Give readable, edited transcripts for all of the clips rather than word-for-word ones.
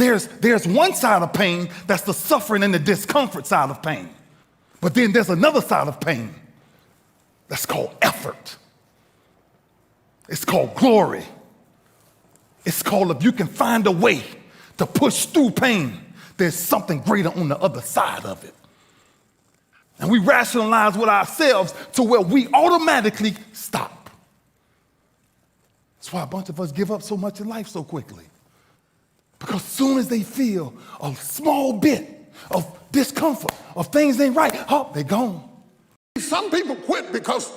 there's one side of pain that's the suffering and the discomfort side of pain. But then there's another side of pain that's called effort. It's called glory. It's called if you can find a way to push through pain, there's something greater on the other side of it. And we rationalize with ourselves to where we automatically stop. That's why a bunch of us give up so much in life so quickly. Because as soon as they feel a small bit of discomfort, of things ain't right, oh, they're gone. Some people quit because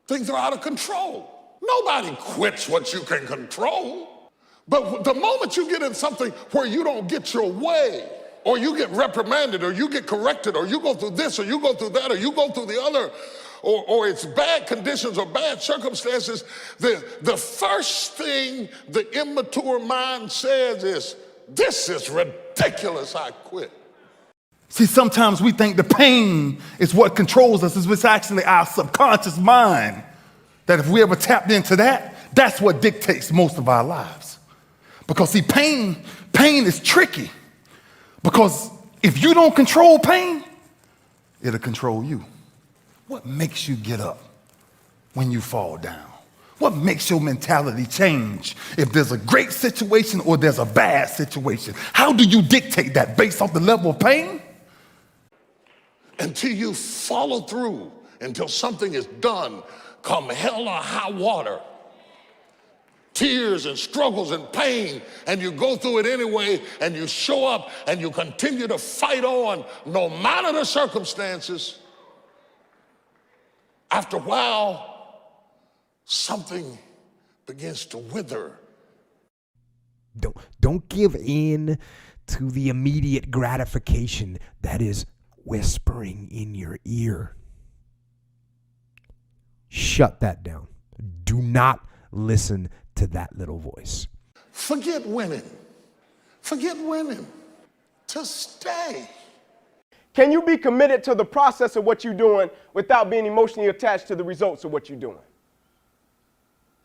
things are out of control. Nobody quits what you can control. But the moment you get in something where you don't get your way, or you get reprimanded, or you get corrected, or you go through this, or you go through that, or you go through the other, or it's bad conditions or bad circumstances, the first thing the immature mind says is, this is ridiculous, I quit. See, sometimes we think the pain is what controls us. It's actually our subconscious mind that if we ever tapped into that, that's what dictates most of our lives. Because see, pain is tricky. Because if you don't control pain, it'll control you. What makes you get up when you fall down? What makes your mentality change if there's a great situation or there's a bad situation? How do you dictate that based off the level of pain? Until you follow through, until something is done, come hell or high water. Tears and struggles and pain, and you go through it anyway, and you show up and you continue to fight on no matter the circumstances. After a while, something begins to wither. Don't give in to the immediate gratification that is whispering in your ear. Shut that down. Do not listen to that little voice. Forget winning. Forget winning. To stay. Can you be committed to the process of what you're doing without being emotionally attached to the results of what you're doing?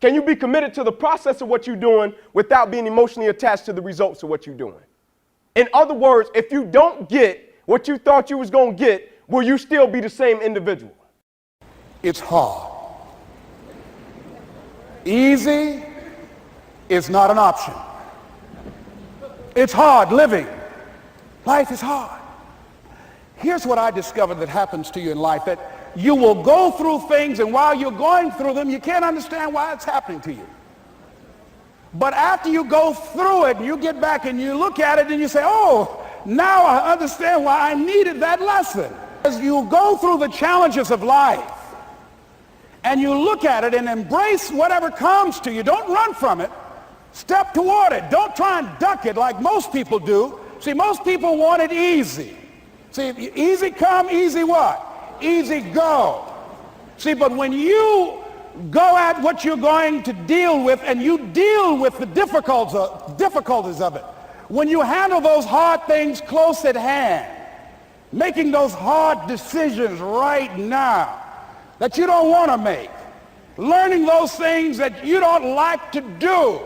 Can you be committed to the process of what you're doing without being emotionally attached to the results of what you're doing? In other words, if you don't get what you thought you was going to get, will you still be the same individual? It's hard. Easy is not an option. It's hard living. Life is hard. Here's what I discovered that happens to you in life, that you will go through things, and while you're going through them, you can't understand why it's happening to you. But after you go through it, and you get back and you look at it and you say, oh, now I understand why I needed that lesson. As you go through the challenges of life, and you look at it and embrace whatever comes to you, don't run from it. Step toward it. Don't try and duck it like most people do. See, most people want it easy. See, easy come, easy what? Easy go. See, but when you go at what you're going to deal with, and you deal with the difficulties of it, when you handle those hard things close at hand, making those hard decisions right now that you don't want to make, learning those things that you don't like to do,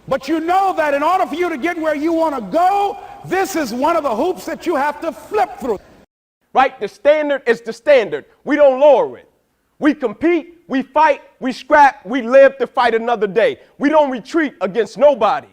but you know that in order for you to get where you want to go, this is one of the hoops that you have to flip through. Right? The standard is the standard. We don't lower it. We compete, we fight, we scrap, we live to fight another day. We don't retreat against nobody.